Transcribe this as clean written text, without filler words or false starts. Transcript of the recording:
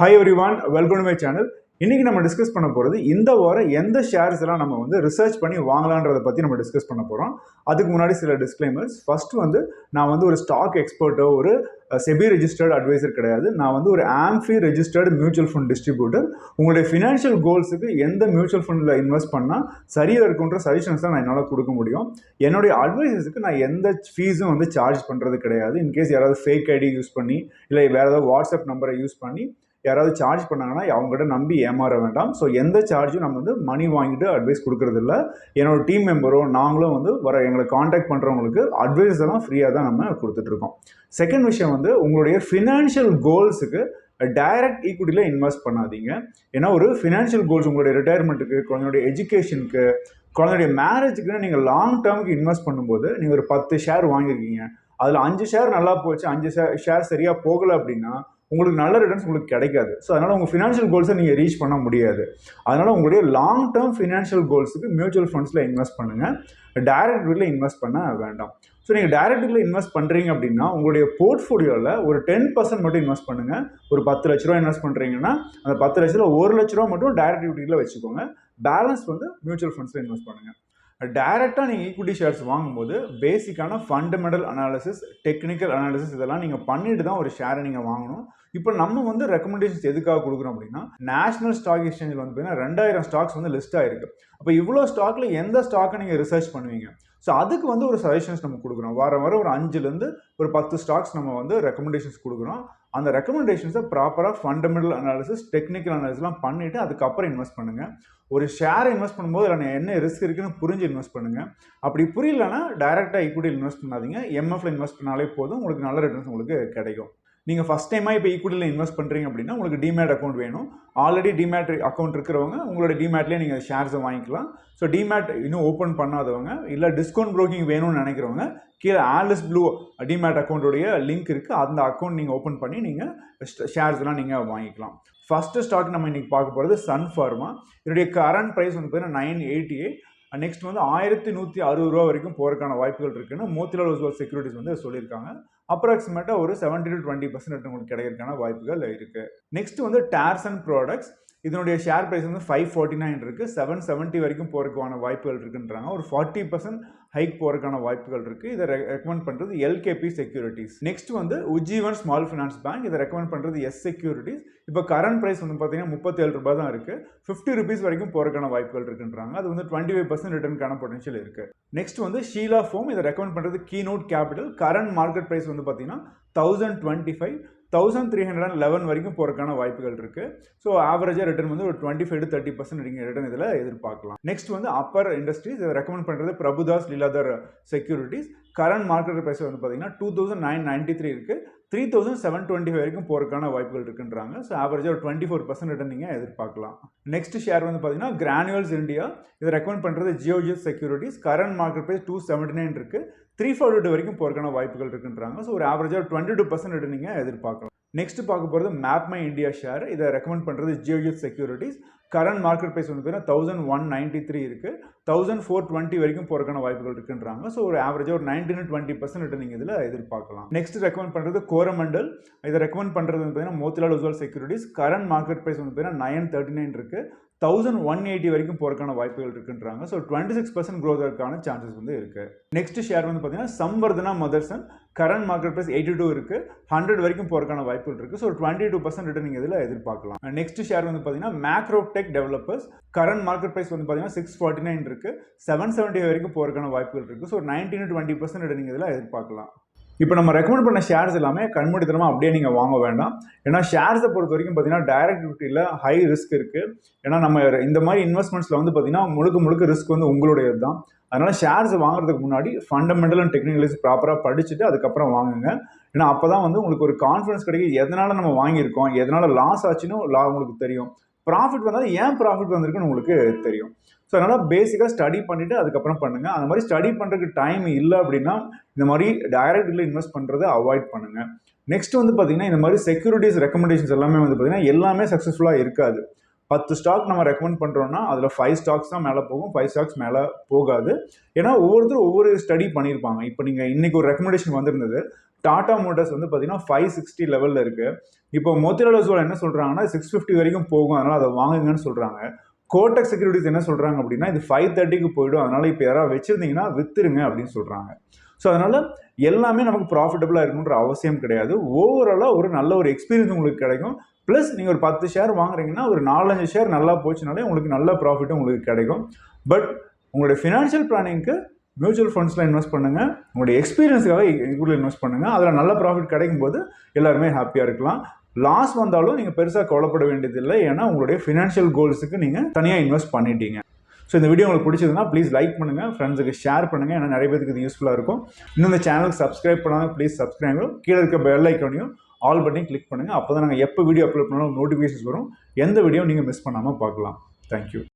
Hi everyone, welcome to my channel. இன்னைக்கு நம்ம discuss பண்ண போகிறது இந்த வாரம் எந்த ஷேர்ஸ் எல்லாம் நம்ம வந்து ரிசர்ச் பண்ணி வாங்கலான்றதை பற்றி நம்ம டிஸ்கஸ் பண்ண போகிறோம். அதுக்கு முன்னாடி சில டிஸ்க்ளைமர்ஸ். ஃபர்ஸ்ட் வந்து நான் வந்து ஒரு ஸ்டாக் எக்ஸ்பர்ட்டோ ஒரு செபி ரெஜிஸ்டர்ட் அட்வைசர் கிடையாது. நான் வந்து ஒரு AMFI registered mutual fund distributor. உங்களுடைய ஃபினான்ஷியல் கோல்ஸுக்கு எந்த மியூச்சுவல் ஃபண்டில் இன்வெஸ்ட் பண்ணால் சரியாக இருக்குன்ற சஜஷன்ஸ் தான் நான் என்னால் கொடுக்க முடியும். என்னுடைய அட்வைசஸுக்கு நான் எந்த ஃபீஸும் வந்து சார்ஜ் பண்ணுறது கிடையாது. இன்கேஸ் யாராவது ஃபேக் ஐடி யூஸ் பண்ணி இல்லை வேறு ஏதாவது வாட்ஸ்அப் நம்பரை யூஸ் பண்ணி யாராவது சார்ஜ் பண்ணாங்கன்னா அவங்ககிட்ட நம்பி ஏமாற வேண்டாம். ஸோ எந்த சார்ஜும் நம்ம வந்து மணி வாங்கிட்டு அட்வைஸ் கொடுக்கறதில்ல. என்னோட டீம் மெம்பரோ நாங்களும் வந்து எங்களை காண்டாக்ட் பண்ணுறவங்களுக்கு அட்வைஸ் எல்லாம் ஃப்ரீயாக தான் நம்ம கொடுத்துட்ருக்கோம். செகண்ட் விஷயம் வந்து உங்களுடைய ஃபினான்ஷியல் கோல்ஸுக்கு டைரக்ட் ஈக்விட்டியில் இன்வெஸ்ட் பண்ணாதீங்க. ஏன்னா ஒரு ஃபினான்ஷியல் கோல்ஸ் உங்களுடைய ரிட்டையர்மெண்ட்டுக்கு, குழந்தையுடைய எஜுகேஷனுக்கு, குழந்தையுடைய மேரேஜுக்குன்னு நீங்கள் லாங் டேர்முக்கு இன்வெஸ்ட் பண்ணும்போது நீங்கள் ஒரு 10 ஷேர் வாங்கியிருக்கீங்க, அதில் 5 ஷேர் நல்லா போச்சு, 5 ஷேர் சரியாக போகலை அப்படின்னா உங்களுக்கு நல்ல ரிட்டர்ன்ஸ் உங்களுக்கு கிடைக்காது. ஸோ அதனால் உங்கள் ஃபினான்ஷியல் கோல்ஸை நீங்கள் ரீச் பண்ண முடியாது. அதனால் உங்களுடைய லாங் டேர்ம் ஃபினான்ஷியல் கோல்ஸுக்கு மியூச்சுவல் ஃபண்ட்ஸில் இன்வெஸ்ட் பண்ணுங்கள், டைரக்ட் வீட்டில் இன்வெஸ்ட் பண்ண வேண்டாம். ஸோ நீங்கள் டைரக்ட் வீட்டில் இன்வெஸ்ட் பண்ணுறீங்க அப்படின்னா உங்களுடைய போர்ட்ஃபோலியோவில் ஒரு 10% மட்டும் இன்வெஸ்ட் பண்ணுங்கள். ஒரு 10 லட்ச ரூபா இன்வெஸ்ட் பண்ணுறீங்கன்னா அந்த 10 லட்சத்தில் 1 லட்ச ரூபா மட்டும் டைரக்ட் ஈக்விட்டியில் வச்சுக்கோங்க. பேலன்ஸ் வந்து மியூச்சுவல் ஃபண்ட்ஸில் இன்வெஸ்ட் பண்ணுங்கள். டைரெக்டாக நீங்கள் ஈக்விட்டி ஷேர்ஸ் வாங்கும்போது பேசிக்கான ஃபண்டமெண்டல் அனாலிசிஸ், டெக்னிக்கல் அனாலிசிஸ் இதெல்லாம் நீங்கள் பண்ணிட்டு தான் ஒரு ஷேரை நீங்கள் வாங்கணும். இப்போ நம்ம வந்து ரெக்கமெண்டேஷன்ஸ் எதுக்காக கொடுக்குறோம் அப்படின்னா, நேஷனல் ஸ்டாக் எக்ஸ்சேஞ்சில் வந்து பார்த்தீங்கன்னா 2000 ஸ்டாக்ஸ் வந்து லிஸ்ட் ஆகிருக்கு. அப்போ இவ்வளோ ஸ்டாக்கில் எந்த ஸ்டாக்கை நீங்கள் ரிசர்ச் பண்ணுவீங்க? ஸோ அதுக்கு வந்து ஒரு சஜஷன்ஸ் நம்ம கொடுக்குறோம். வாரம் ஒரு 5லேருந்து ஒரு 10 ஸ்டாக்ஸ் நம்ம வந்து ரெக்கமெண்டேஷன்ஸ் கொடுக்குறோம். அந்த ரெக்கமெண்டேஷன்ஸை ப்ராப்பராக ஃபண்டமெண்டல் அனாலிசிஸ், டெக்னிக்கல் அனாலிசிஸ்லாம் பண்ணிவிட்டு அதுக்கப்புறம் இன்வெஸ்ட் பண்ணுங்கள். ஒரு ஷேரை இன்வெஸ்ட் பண்ணும்போது அதில் என்ன ரிஸ்க் இருக்குன்னு புரிஞ்சு இன்வெஸ்ட் பண்ணுங்கள். அப்படி புரியலன்னா டைரெக்டாக ஈக்விட்டியில் இன்வெஸ்ட் பண்ணாதீங்க. எம்எஃப்ல இன்வெஸ்ட் பண்ணாலே போதும், உங்களுக்கு நல்ல ரிட்டர்ன்ஸ் உங்களுக்கு கிடைக்கும். நீங்கள் ஃபஸ்ட் டைமாக இப்போ ஈக்விட்டியில் இன்வெஸ்ட் பண்ணுறீங்க அப்படின்னா உங்களுக்கு டிமேட் அக்கௌண்ட் வேணும். ஆல்ரெடி டிமேட் அக்கௌண்ட் இருக்கிறவங்க உங்களோட டிமேட்லேயே நீங்கள் ஷேர்ஸை வாங்கிக்கலாம். ஸோ டிமேட் இன்னும் ஓப்பன் பண்ணாதவங்க, இல்லை டிஸ்கவுண்ட் ப்ரோக்கிங் வேணும்னு நினைக்கிறவங்க கீழே ஆலிஸ் ப்ளூ டிமேட் அக்கௌண்ட்டுடைய லிங்க் இருக்குது. அந்த அக்கௌண்ட் நீங்கள் ஓப்பன் பண்ணி நீங்கள் ஷேர்ஸ்லாம் நீங்கள் வாங்கிக்கலாம். ஃபஸ்ட்டு ஸ்டாக் நம்ம இன்றைக்கி பார்க்க போகிறது சன் ஃபார்மா. இதனுடைய கரண்ட் ப்ரைஸ் வந்து பார்த்தீங்கன்னா 988. நெக்ஸ்ட் வந்து 1160 ரூபா வரைக்கும் போகிறதுக்கான வாய்ப்புகள் இருக்குன்னு மோத்திலால் ஒஸ்வால் செக்யூரிட்டிஸ் வந்து சொல்லியிருக்காங்க. அப்ராக்சிமேட்டாக ஒரு 70 to 20% உங்களுக்கு கிடைக்கிறதுக்கான வாய்ப்புகள் இருக்குது. நெக்ஸ்ட் வந்து டார்சன் ப்ராடக்ட்ஸ். இதனுடைய ஷேர் ப்ரைஸ் வந்து 549 இருக்குது. 770 வரைக்கும் போகிறதுக்கான வாய்ப்புகள் இருக்குன்றாங்க. ஒரு 40% ஹைக் போகிறதுக்கான வாய்ப்புகள் இருக்குது. இதை ரெக்கமெண்ட் பண்ணுறது எல்கேபி செக்யூரிட்டிஸ். நெக்ஸ்ட் வந்து ஜீவன் ஸ்மால் ஃபினான்ஸ் பேங்க். இதை ரெக்கமெண்ட் பண்ணுறது எஸ் செக்யூரிட்டிஸ். இப்போ கரண்ட் ப்ரைஸ் வந்து பார்த்தீங்கன்னா 37 ரூபா தான் இருக்குது. 50 rupees வரைக்கும் போகிறதுக்கான வாய்ப்புகள் இருக்குன்றாங்க. அது வந்து 25% ரிட்டர்னுக்கான பொட்டன்ஷியல் இருக்குது. நெக்ஸ்ட் வந்து ஷீலா ஃபோம். இதை ரெக்கமெண்ட் பண்ணுறது Keynote Capital. Current market price வந்து பார்த்தீங்கன்னா 1025, 1311 வரைக்கும் போகிறதுக்கான வாய்ப்புகள் இருக்குது. ஸோ ஆவரேஜாக ரிட்டர்ன் வந்து ஒரு 25 to 30% நீங்கள் ரிட்டர்ன் இதில் எதிர்பார்க்கலாம். நெக்ஸ்ட் வந்து அப்பர் இண்டஸ்ட்ரீஸ். இதை ரெக்கமெண்ட் பண்ணுறது Prabhudas Lilladher securities. Current market price வந்து பார்த்தீங்கன்னா 2993 இருக்குது. 3725 வரைக்கும் போகிறதுக்கான வாய்ப்புகள் இருக்குன்றாங்க. ஸோ ஆவரேஜாக ஒரு 24% ரிட்டர்ன் நீங்கள் எதிர்பார்க்கலாம். நெக்ஸ்ட் ஷேர் வந்து பார்த்தீங்கன்னா கிரானுவல்ஸ் இந்தியா. இதை ரெக்கமெண்ட் பண்ணுறது ஜியோஜிஎஸ் செக்யூரிட்டிஸ். கரண்ட் மார்க்கெட் ப்ரைஸ் 279 இருக்குது. 342 வரைக்கும் போகிறதுக்கான வாய்ப்புகள் இருக்குன்றாங்க. ஸோ ஒரு ஆவரேஜாக 22% ரிட்டர்ன் நீங்கள் எதிர்பார்க்கலாம். நெக்ஸ்ட் பார்க்க போகிறது மேப்மை இந்தியா ஷேர். இதை ரெக்கமெண்ட் பண்ணுறது ஜியோஜிஎஸ் செக்யூரிட்டிஸ். கரண்ட் மார்க்கெட் ப்ரைஸ் வந்து பார்த்தீங்கன்னா 1193 இருக்குது. 1420 வரைக்கும் போகிறதுக்கான வாய்ப்புகள் இருக்குன்றாங்க. ஸோ ஒரு ஆவரேஜாக ஒரு 19 to 20% ரிட்டர்ன் நீங்கள் இதில் எதிர்பார்க்கலாம். நெக்ஸ்ட் ரெக்கமெண்ட் பண்ணுறது கோரமண்டல். இதை ரெக்கமெண்ட் பண்ணுறது வந்து பார்த்தீங்கன்னா Motilal Oswal securities. Current market price வந்து பார்த்தீங்கன்னா 939 இருக்குது. 1180 வரைக்கும் போகிறதுக்கான வாய்ப்புகள் இருக்குன்றாங்க. ஸோ 26% growth இருக்கான சான்சஸ் வந்து இருக்குது. நெக்ஸ்ட் ஷேர் வந்து பார்த்தீங்கன்னா Samvardhana Motherson. Current market price 82 இருக்குது. 100 வரைக்கும் போகிறதுக்கான வாய்ப்புகள் இருக்குது. ஸோ 22% ரிட்டர்ன் நீங்கள் இதில் எதிர்பார்க்கலாம். நெக்ஸ்ட் ஷேர் வந்து பார்த்தீங்கன்னா Macrotech developers. Current market price வந்து பார்த்தீங்கன்னா 649 இருக்குது. 770 வரைக்கும் போகிறதுக்கான வாய்ப்புகள் இருக்குது. ஸோ 19 to 20% ரிட்டர்ன் நீங்கள் இதில் எதிர்பார்க்கலாம். இப்போ நம்ம ரெக்கமெண்ட் பண்ண ஷேர்ஸ் எல்லாமே கண்மூடித்தனமாக அப்படியே நீங்கள் வாங்க வேண்டாம். ஏன்னா ஷேர்ஸை பொறுத்த வரைக்கும் பார்த்தீங்கன்னா டைரக்ட் ஈக்விட்டியில் ஹை ரிஸ்க் இருக்குது. ஏன்னா நம்ம இந்த மாதிரி இன்வெஸ்ட்மெண்ட்ஸில் வந்து பார்த்தீங்கன்னா முழுக்க ரிஸ்க் வந்து உங்களுடையது தான். அதனால் ஷேர்ஸ் வாங்குறதுக்கு முன்னாடி ஃபண்டமெண்டல் அண்ட் டெக்னிக்கல்ஸ் ப்ராப்பராக படிச்சுட்டு அதுக்கப்புறம் வாங்குங்க. ஏன்னா அப்போ தான் வந்து உங்களுக்கு ஒரு கான்ஃபிடன்ஸ் கிடைக்கும். எதனால் நம்ம வாங்கியிருக்கோம், எதனால் லாஸ் ஆச்சுன்னு உங்களுக்கு தெரியும். ப்ராஃபிட் வந்தாலும் ஏன் ப்ராஃபிட் வந்திருக்குன்னு உங்களுக்கு தெரியும். ஸோ அதனால் பேசிக்காக ஸ்டடி பண்ணிவிட்டு அதுக்கப்புறம் பண்ணுங்கள். அந்த மாதிரி ஸ்டடி பண்ணுறதுக்கு டைம் இல்லை அப்படின்னா இந்த மாதிரி டைரக்டில் இன்வெஸ்ட் பண்ணுறதை அவாய்ட் பண்ணுங்கள். நெக்ஸ்ட் வந்து பார்த்தீங்கன்னா இந்த மாதிரி செக்யூரிட்டிஸ் ரெக்கமெண்டேஷன்ஸ் எல்லாமே வந்து பார்த்தீங்கன்னா எல்லாமே சக்ஸஸ்ஃபுல்லாக இருக்காது. 10 ஸ்டாக் நம்ம ரெக்கமெண்ட் பண்ணுறோம்னா அதில் 5 ஸ்டாக்ஸ் தான் மேலே போகும், 5 ஸ்டாக்ஸ் மேலே போகாது. ஏன்னா ஒவ்வொருத்தரும் ஒவ்வொரு ஸ்டடி பண்ணியிருப்பாங்க. இப்போ நீங்கள் இன்றைக்கி ஒரு ரெக்கமெண்டேஷன் வந்திருந்தது, டாடா மோட்டார்ஸ் வந்து பார்த்தீங்கன்னா 560 லெவலில் இருக்குது. இப்போ மோத்திலால் ஓஸ்வால் என்ன சொல்கிறாங்கன்னா 650 வரைக்கும் போகும், அதனால் அதை வாங்குங்கன்னு சொல்கிறாங்க. கோட்டக் செக்யூரிட்டிஸ் என்ன சொல்கிறாங்க அப்படின்னா இது 530க்கு போயிடும், அதனால் இப்போ யாராவது வச்சுருந்தீங்கன்னா விற்றுருங்க அப்படின்னு சொல்கிறாங்க. ஸோ அதனால் எல்லாமே நமக்கு ப்ராஃபிட்டபுளாக இருக்கணுன்ற அவசியம் கிடையாது. ஓவராலாக ஒரு நல்ல ஒரு எக்ஸ்பீரியன்ஸ் உங்களுக்கு கிடைக்கும். ப்ளஸ் நீங்கள் ஒரு 10 ஷேர் வாங்குறீங்கன்னா ஒரு 4-5 ஷேர் நல்லா போச்சுனாலே உங்களுக்கு நல்ல ப்ராஃபிட்டும் உங்களுக்கு கிடைக்கும். பட் உங்களுடைய ஃபினான்ஷியல் பிளானிங்க்கு மியூச்சுவல் ஃபண்ட்ஸில் இன்வெஸ்ட் பண்ணுங்கள், உங்களுடைய எக்ஸ்பீரியன்ஸுக்காக இதுக்குள்ளே இன்வெஸ்ட் பண்ணுங்கள். அதில் நல்ல ப்ராஃபிட் கிடைக்கும் போது எல்லாருமே ஹாப்பியாக இருக்கலாம். லாஸ் வந்தாலும் நீங்கள் பெருசாக கவலைப்பட வேண்டியதில்லை, ஏன்னா உங்களுடைய ஃபினான்ஷியல் கோல்ஸுக்கு நீங்கள் தனியாக இன்வெஸ்ட் பண்ணிட்டீங்க. ஸோ இந்த வீடியோ உங்களுக்கு பிடிச்சதுன்னா ப்ளீஸ் லைக் பண்ணுங்கள், ஃப்ரெண்ட்ஸுக்கு ஷேர் பண்ணுங்கள், ஏன்னா நிறைய பேருக்கு இது யூஸ்ஃபுல்லாக இருக்கும். இன்னும் இந்த சேனலுக்கு சப்ஸ்கிரைப் பண்ணாமல் ப்ளீஸ் சப்ஸ்கிரைப், கீழே இருக்க பெல் ஐக்கானையும் ஆல் பட்டனையும் கிளிக் பண்ணுங்கள். அப்போ தான் நாங்கள் எப்போ வீடியோ அப்லோட் பண்ணாலும் நோட்டிஃபிகேஷன்ஸ் வரும். எந்த வீடியோ நீங்கள் மிஸ் பண்ணாமல் பார்க்கலாம். தேங்க்யூ.